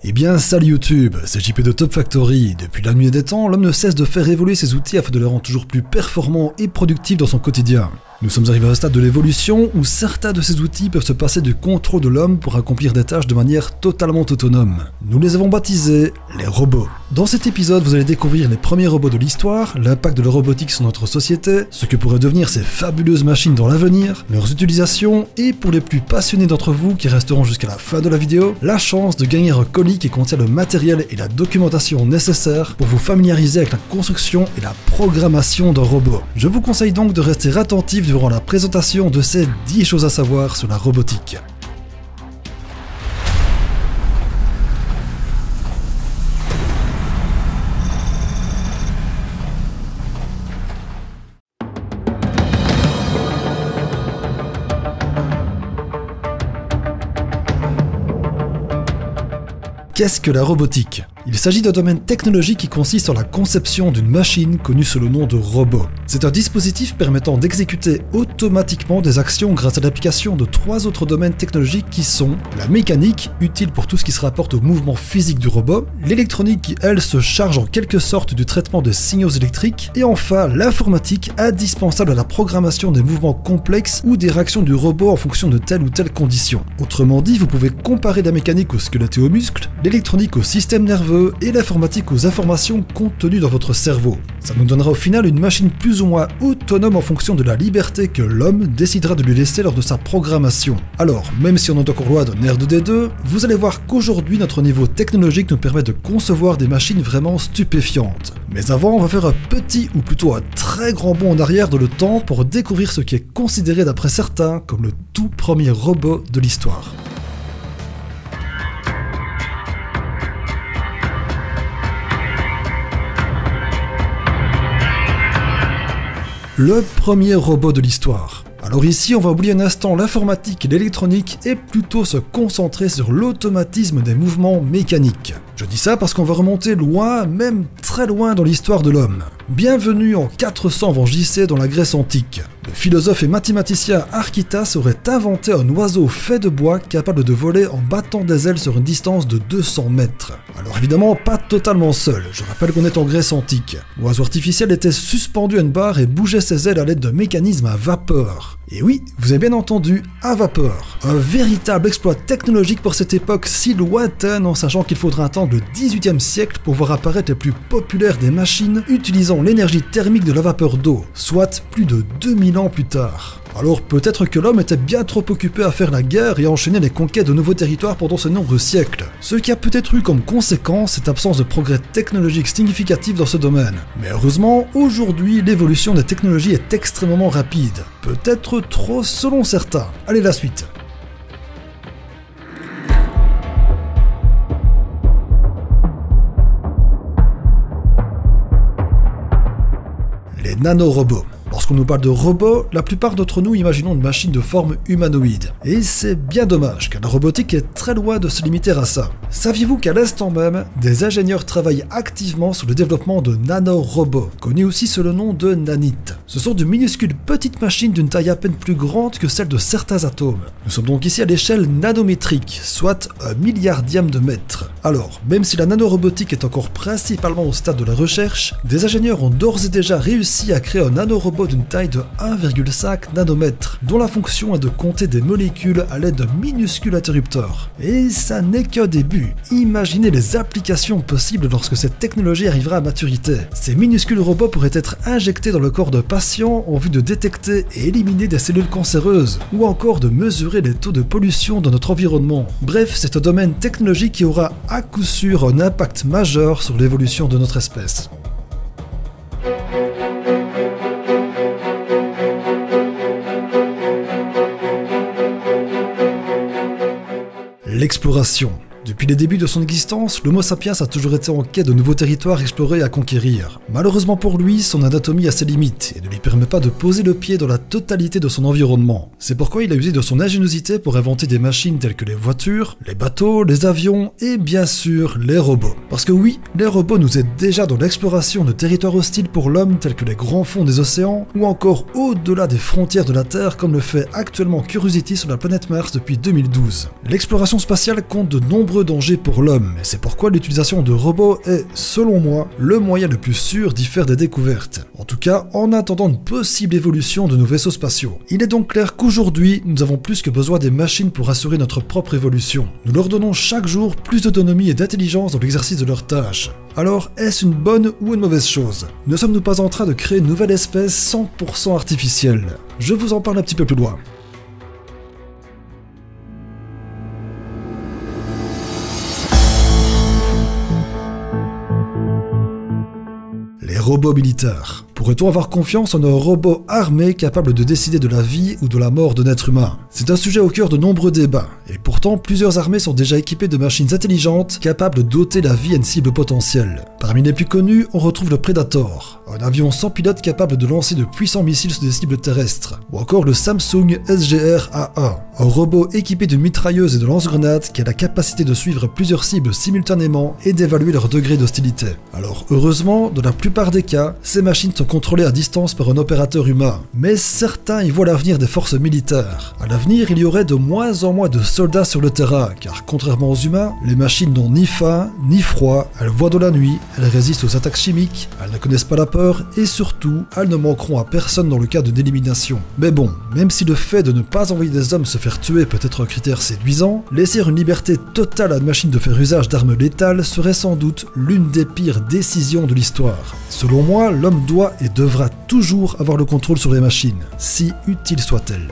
Eh bien salut YouTube, c'est JP de Top Factory. Depuis la nuit des temps, l'homme ne cesse de faire évoluer ses outils afin de les rendre toujours plus performants et productifs dans son quotidien. Nous sommes arrivés au stade de l'évolution où certains de ces outils peuvent se passer du contrôle de l'homme pour accomplir des tâches de manière totalement autonome. Nous les avons baptisés les robots. Dans cet épisode, vous allez découvrir les premiers robots de l'histoire, l'impact de la robotique sur notre société, ce que pourraient devenir ces fabuleuses machines dans l'avenir, leurs utilisations et pour les plus passionnés d'entre vous qui resteront jusqu'à la fin de la vidéo, la chance de gagner un colis qui contient le matériel et la documentation nécessaires pour vous familiariser avec la construction et la programmation d'un robot. Je vous conseille donc de rester attentif durant la présentation de ces 10 choses à savoir sur la robotique. Qu'est-ce que la robotique ? Il s'agit d'un domaine technologique qui consiste en la conception d'une machine connue sous le nom de robot. C'est un dispositif permettant d'exécuter automatiquement des actions grâce à l'application de 3 autres domaines technologiques qui sont la mécanique, utile pour tout ce qui se rapporte au mouvement physique du robot, l'électronique qui, elle, se charge en quelque sorte du traitement des signaux électriques, et enfin l'informatique, indispensable à la programmation des mouvements complexes ou des réactions du robot en fonction de telle ou telle condition. Autrement dit, vous pouvez comparer la mécanique au squelette et aux muscles, l'électronique au système nerveux, et l'informatique aux informations contenues dans votre cerveau. Ça nous donnera au final une machine plus ou moins autonome en fonction de la liberté que l'homme décidera de lui laisser lors de sa programmation. Alors, même si on est encore loin d'un R2D2, vous allez voir qu'aujourd'hui notre niveau technologique nous permet de concevoir des machines vraiment stupéfiantes. Mais avant, on va faire un petit ou plutôt un très grand bond en arrière dans le temps pour découvrir ce qui est considéré d'après certains comme le tout premier robot de l'histoire. Le premier robot de l'histoire. Alors ici, on va oublier un instant l'informatique et l'électronique et plutôt se concentrer sur l'automatisme des mouvements mécaniques. Je dis ça parce qu'on va remonter loin, même très loin dans l'histoire de l'homme. Bienvenue en 400 avant JC dans la Grèce antique. Le philosophe et mathématicien Archytas aurait inventé un oiseau fait de bois capable de voler en battant des ailes sur une distance de 200 mètres. Alors évidemment, pas totalement seul, je rappelle qu'on est en Grèce antique. L'oiseau artificiel était suspendu à une barre et bougeait ses ailes à l'aide d'un mécanisme à vapeur. Et oui, vous avez bien entendu, à vapeur. Un véritable exploit technologique pour cette époque si lointaine en sachant qu'il faudra attendre le 18e siècle pour voir apparaître les plus populaires des machines utilisant l'énergie thermique de la vapeur d'eau, soit plus de 2000 ans plus tard. Alors peut-être que l'homme était bien trop occupé à faire la guerre et à enchaîner les conquêtes de nouveaux territoires pendant ce nombre de siècles. Ce qui a peut-être eu comme conséquence cette absence de progrès technologique significatif dans ce domaine. Mais heureusement, aujourd'hui, l'évolution des technologies est extrêmement rapide. Peut-être trop selon certains. Allez, la suite. Les nanorobots. Lorsqu'on nous parle de robots, la plupart d'entre nous imaginons une machine de forme humanoïde. Et c'est bien dommage, car la robotique est très loin de se limiter à ça. Saviez-vous qu'à l'instant même, des ingénieurs travaillent activement sur le développement de nanorobots, connus aussi sous le nom de nanites. Ce sont de minuscules petites machines d'une taille à peine plus grande que celle de certains atomes. Nous sommes donc ici à l'échelle nanométrique, soit 1 milliardième de mètre. Alors, même si la nanorobotique est encore principalement au stade de la recherche, des ingénieurs ont d'ores et déjà réussi à créer un nanorobot d'une taille de 1,5 nanomètre, dont la fonction est de compter des molécules à l'aide d'un minuscule interrupteur. Et ça n'est qu'un début. Imaginez les applications possibles lorsque cette technologie arrivera à maturité. Ces minuscules robots pourraient être injectés dans le corps d'un patient en vue de détecter et éliminer des cellules cancéreuses, ou encore de mesurer les taux de pollution dans notre environnement. Bref, c'est un domaine technologique qui aura à coup sûr un impact majeur sur l'évolution de notre espèce. L'exploration. Depuis les débuts de son existence, l'Homo sapiens a toujours été en quête de nouveaux territoires explorés et à conquérir. Malheureusement pour lui, son anatomie a ses limites et ne lui permet pas de poser le pied dans la totalité de son environnement. C'est pourquoi il a usé de son ingéniosité pour inventer des machines telles que les voitures, les bateaux, les avions et bien sûr les robots. Parce que oui, les robots nous aident déjà dans l'exploration de territoires hostiles pour l'homme tels que les grands fonds des océans ou encore au-delà des frontières de la Terre comme le fait actuellement Curiosity sur la planète Mars depuis 2012. L'exploration spatiale compte de nombreux nombreux dangers pour l'homme, et c'est pourquoi l'utilisation de robots est, selon moi, le moyen le plus sûr d'y faire des découvertes. En tout cas, en attendant une possible évolution de nos vaisseaux spatiaux. Il est donc clair qu'aujourd'hui, nous avons plus que besoin des machines pour assurer notre propre évolution. Nous leur donnons chaque jour plus d'autonomie et d'intelligence dans l'exercice de leurs tâches. Alors, est-ce une bonne ou une mauvaise chose? Ne sommes-nous pas en train de créer une nouvelle espèce 100% artificielle? Je vous en parle un petit peu plus loin. Les robots militaires. Pourrait-on avoir confiance en un robot armé capable de décider de la vie ou de la mort d'un être humain? C'est un sujet au cœur de nombreux débats, et pourtant plusieurs armées sont déjà équipées de machines intelligentes capables de doter la vie à une cible potentielle. Parmi les plus connus, on retrouve le Predator, un avion sans pilote capable de lancer de puissants missiles sur des cibles terrestres, ou encore le Samsung SGR-A1, un robot équipé d'une mitrailleuse et de lance-grenades qui a la capacité de suivre plusieurs cibles simultanément et d'évaluer leur degré d'hostilité. Alors heureusement, dans la plupart des cas, ces machines sont contrôlées à distance par un opérateur humain, mais certains y voient l'avenir des forces militaires. À l'avenir, il y aurait de moins en moins de soldats sur le terrain, car contrairement aux humains, les machines n'ont ni faim, ni froid, elles voient de la nuit, elles résistent aux attaques chimiques, elles ne connaissent pas la peur, et surtout, elles ne manqueront à personne dans le cas d'une élimination. Mais bon, même si le fait de ne pas envoyer des hommes se faire tuer peut être un critère séduisant, laisser une liberté totale à une machine de faire usage d'armes létales serait sans doute l'une des pires décisions de l'histoire. Selon moi, l'homme doit et devra toujours avoir le contrôle sur les machines, si utiles soient-elles.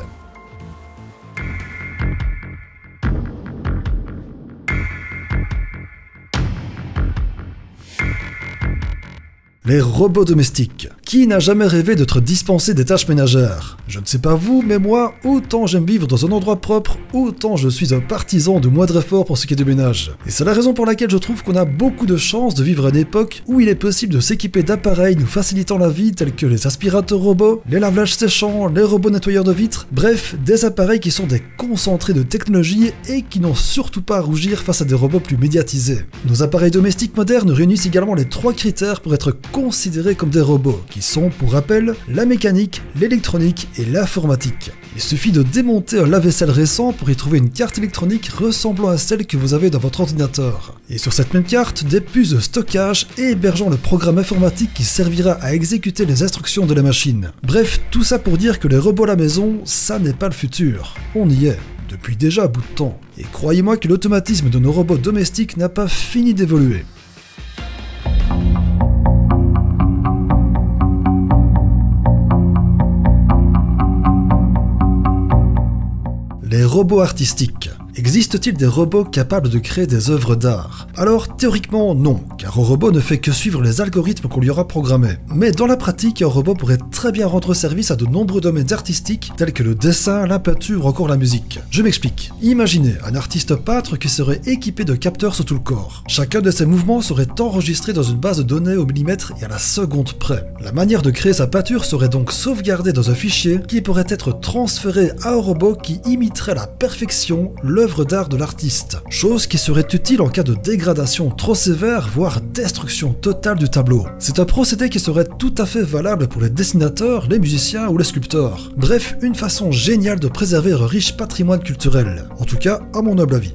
Les robots domestiques. Qui n'a jamais rêvé d'être dispensé des tâches ménagères? Je ne sais pas vous, mais moi, autant j'aime vivre dans un endroit propre, autant je suis un partisan de moindre effort pour ce qui est du ménage. Et c'est la raison pour laquelle je trouve qu'on a beaucoup de chance de vivre à une époque où il est possible de s'équiper d'appareils nous facilitant la vie tels que les aspirateurs robots, les lave-linges séchants, les robots nettoyeurs de vitres, bref, des appareils qui sont des concentrés de technologie et qui n'ont surtout pas à rougir face à des robots plus médiatisés. Nos appareils domestiques modernes réunissent également les 3 critères pour être considérés comme des robots, qui sont, pour rappel, la mécanique, l'électronique et l'informatique. Il suffit de démonter un lave-vaisselle récent pour y trouver une carte électronique ressemblant à celle que vous avez dans votre ordinateur. Et sur cette même carte, des puces de stockage et hébergeant le programme informatique qui servira à exécuter les instructions de la machine. Bref, tout ça pour dire que les robots à la maison, ça n'est pas le futur. On y est. Depuis déjà un bout de temps. Et croyez-moi que l'automatisme de nos robots domestiques n'a pas fini d'évoluer. Les robots artistiques. Existe-t-il des robots capables de créer des œuvres d'art? Alors, théoriquement, non, car un robot ne fait que suivre les algorithmes qu'on lui aura programmés. Mais dans la pratique, un robot pourrait très bien rendre service à de nombreux domaines artistiques, tels que le dessin, la peinture ou encore la musique. Je m'explique. Imaginez un artiste peintre qui serait équipé de capteurs sur tout le corps. Chacun de ses mouvements serait enregistré dans une base de données au millimètre et à la seconde près. La manière de créer sa peinture serait donc sauvegardée dans un fichier qui pourrait être transféré à un robot qui imiterait à la perfection l'œuvre d'art de l'artiste, chose qui serait utile en cas de dégradation trop sévère, voire destruction totale du tableau. C'est un procédé qui serait tout à fait valable pour les dessinateurs, les musiciens ou les sculpteurs. Bref, une façon géniale de préserver un riche patrimoine culturel, en tout cas à mon humble avis.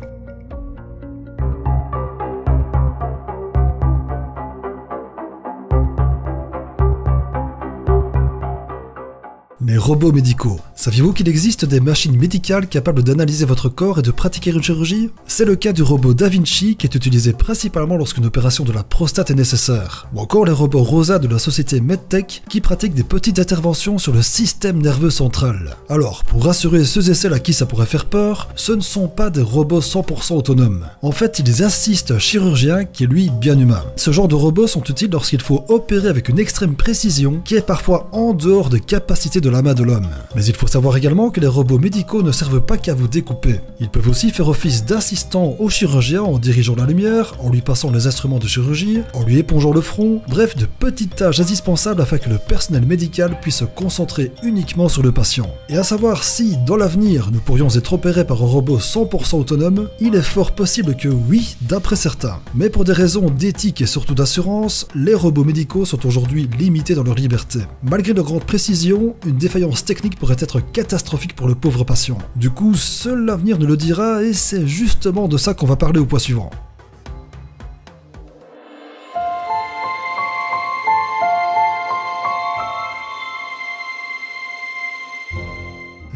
Les robots médicaux. Saviez-vous qu'il existe des machines médicales capables d'analyser votre corps et de pratiquer une chirurgie? C'est le cas du robot Da Vinci qui est utilisé principalement lorsqu'une opération de la prostate est nécessaire. Ou encore les robots Rosa de la société MedTech qui pratiquent des petites interventions sur le système nerveux central. Alors, pour rassurer ceux et celles à qui ça pourrait faire peur, ce ne sont pas des robots 100% autonomes. En fait, ils assistent un chirurgien qui est lui bien humain. Ce genre de robots sont utiles lorsqu'il faut opérer avec une extrême précision qui est parfois en dehors des capacités de la main de l'homme. Mais il faut savoir également que les robots médicaux ne servent pas qu'à vous découper. Ils peuvent aussi faire office d'assistant au chirurgien en dirigeant la lumière, en lui passant les instruments de chirurgie, en lui épongeant le front, bref de petites tâches indispensables afin que le personnel médical puisse se concentrer uniquement sur le patient. Et à savoir si, dans l'avenir, nous pourrions être opérés par un robot 100% autonome, il est fort possible que oui, d'après certains. Mais pour des raisons d'éthique et surtout d'assurance, les robots médicaux sont aujourd'hui limités dans leur liberté. Malgré de grandes précisions, une défaillance technique pourrait être être catastrophique pour le pauvre patient. Du coup, seul l'avenir nous le dira et c'est justement de ça qu'on va parler au point suivant.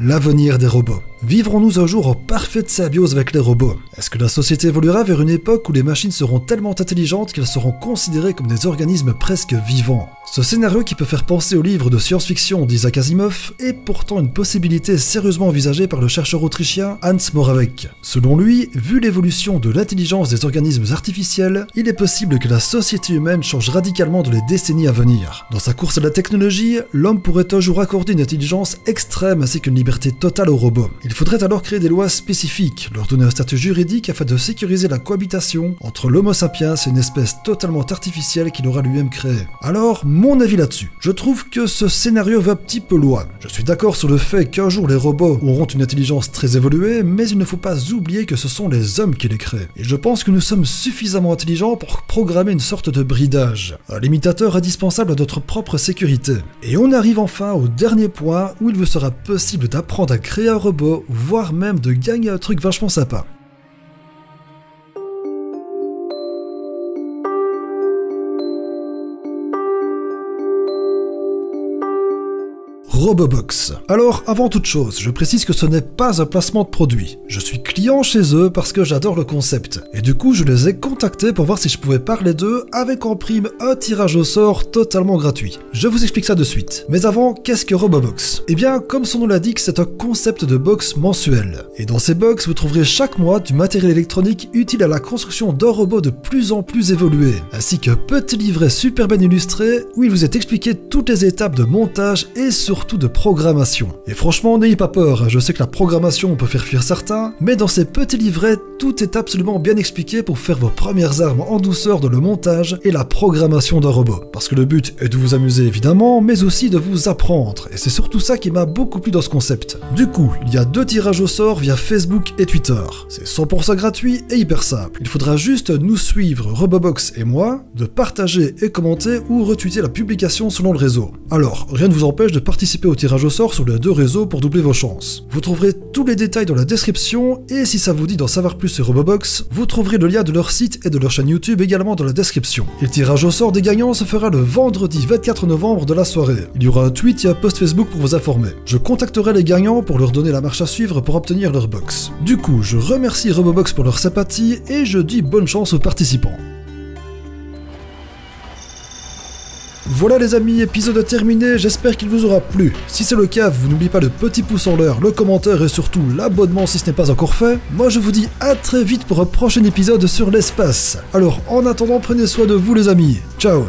L'avenir des robots. Vivrons-nous un jour en parfaite symbiose avec les robots? Est-ce que la société évoluera vers une époque où les machines seront tellement intelligentes qu'elles seront considérées comme des organismes presque vivants? Ce scénario qui peut faire penser au livre de science-fiction d'Isaac Asimov est pourtant une possibilité sérieusement envisagée par le chercheur autrichien Hans Moravec. Selon lui, vu l'évolution de l'intelligence des organismes artificiels, il est possible que la société humaine change radicalement dans les décennies à venir. Dans sa course à la technologie, l'homme pourrait un jour accorder une intelligence extrême ainsi qu'une liberté totale aux robots. Il faudrait alors créer des lois spécifiques, leur donner un statut juridique afin de sécuriser la cohabitation entre l'homo sapiens et une espèce totalement artificielle qu'il aura lui-même créée. Alors, mon avis là-dessus. Je trouve que ce scénario va un petit peu loin. Je suis d'accord sur le fait qu'un jour les robots auront une intelligence très évoluée, mais il ne faut pas oublier que ce sont les hommes qui les créent. Et je pense que nous sommes suffisamment intelligents pour programmer une sorte de bridage, un limitateur indispensable à notre propre sécurité. Et on arrive enfin au dernier point où il vous sera possible d'apprendre à créer un robot, voire même de gagner un truc vachement sympa. Robobox. Alors, avant toute chose, je précise que ce n'est pas un placement de produit. Je suis client chez eux parce que j'adore le concept. Et du coup, je les ai contactés pour voir si je pouvais parler d'eux avec en prime un tirage au sort totalement gratuit. Je vous explique ça de suite. Mais avant, qu'est-ce que Robobox? Eh bien, comme son nom l'indique, c'est un concept de box mensuel. Et dans ces box, vous trouverez chaque mois du matériel électronique utile à la construction d'un robot de plus en plus évolué, ainsi qu'un petit livret super bien illustré où il vous est expliqué toutes les étapes de montage et surtout de programmation. Et franchement, n'ayez pas peur, je sais que la programmation peut faire fuir certains, mais dans ces petits livrets, tout est absolument bien expliqué pour faire vos premières armes en douceur dans le montage et la programmation d'un robot. Parce que le but est de vous amuser évidemment, mais aussi de vous apprendre, et c'est surtout ça qui m'a beaucoup plu dans ce concept. Du coup, il y a 2 tirages au sort via Facebook et Twitter. C'est 100% gratuit et hyper simple. Il faudra juste nous suivre, Robobox et moi, de partager et commenter ou retweeter la publication selon le réseau. Alors, rien ne vous empêche de participer au tirage au sort sur les 2 réseaux pour doubler vos chances. Vous trouverez tous les détails dans la description et si ça vous dit d'en savoir plus sur Robobox, vous trouverez le lien de leur site et de leur chaîne YouTube également dans la description. Et le tirage au sort des gagnants se fera le vendredi 24 novembre de la soirée. Il y aura un tweet et un post Facebook pour vous informer. Je contacterai les gagnants pour leur donner la marche à suivre pour obtenir leur box. Du coup, je remercie Robobox pour leur sympathie et je dis bonne chance aux participants. Voilà les amis, épisode terminé, j'espère qu'il vous aura plu. Si c'est le cas, vous n'oubliez pas le petit pouce en l'air, le commentaire et surtout l'abonnement si ce n'est pas encore fait. Moi je vous dis à très vite pour un prochain épisode sur l'espace. Alors en attendant, prenez soin de vous les amis. Ciao.